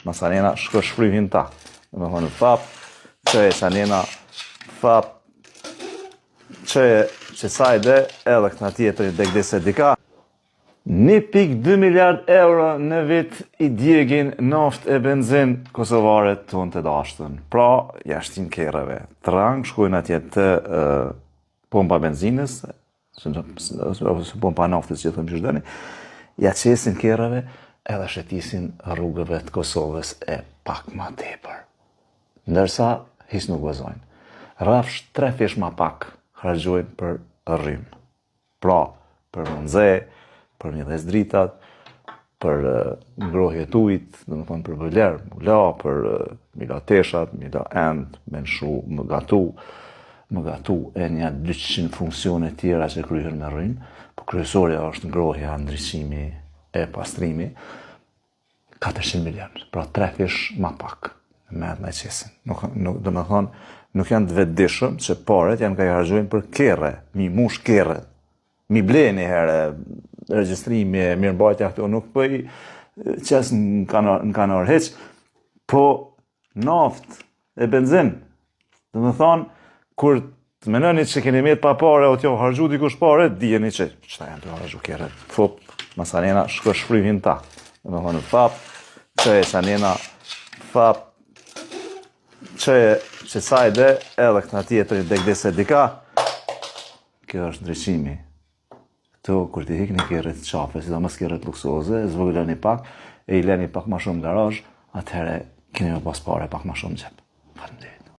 Masanena shko shfrymin ta. Dhe me thonë fap, që e sanena, fap, që sajde edhe këta tjetër dhe këdese dika. 1.2 miliard euro në vit i djegin naft e benzin kosovare tonë të dashtën. Pra, jashtin kereve. Trang shkojnë atje të pompa benzinës, ose pompa naftës që thëmë që shdeni, ja qesin kereve edhe shetisin rrugëve të Kosovës e pak ma tepër. Ndërsa, his nuk vëzojnë. Rafsh 3 fish ma pak hargjojnë për rrymë. Pra, për mënze, për mjedhes dritat, për ngrohje të ujit, dhe më thonë për bëler, mula, për mila teshat, mila end, me nshu, më gatu e një 200 funksione tjera që kryhen me rrymë, po kryesorja është ngrohja, ndryshimi e pastrimi, 400 milion, pra 3 fish ma pak, me atë me qesin. Dhe më thonë, nuk janë të vetëdishëm që paret janë ka i hargjojnë për kere, mi mush kere, mi ble një herë, regjistrimi e mirëmbajtja këto nuk po i qes në kanar heq, po naft e benzin. Dhe më thonë, kur të menoni që keni met pa pare o t'jo hargju dikush pare, dijeni që qëta janë të hargju kere. Fop, Masanena shko shfrymin ta. Dhe më thonë, fap, që e sanena, fap, që sajde edhe këta tjetër dhe këdese dika, kjo është ndryshimi. Këto, kur t'i hikni kjerët qafe, si da mës kjerët luksoze, zvogëleni pak, e i leni pak ma shumë garaj, atëhere keni me pas pare pak ma shumë gjep. Faleminderit.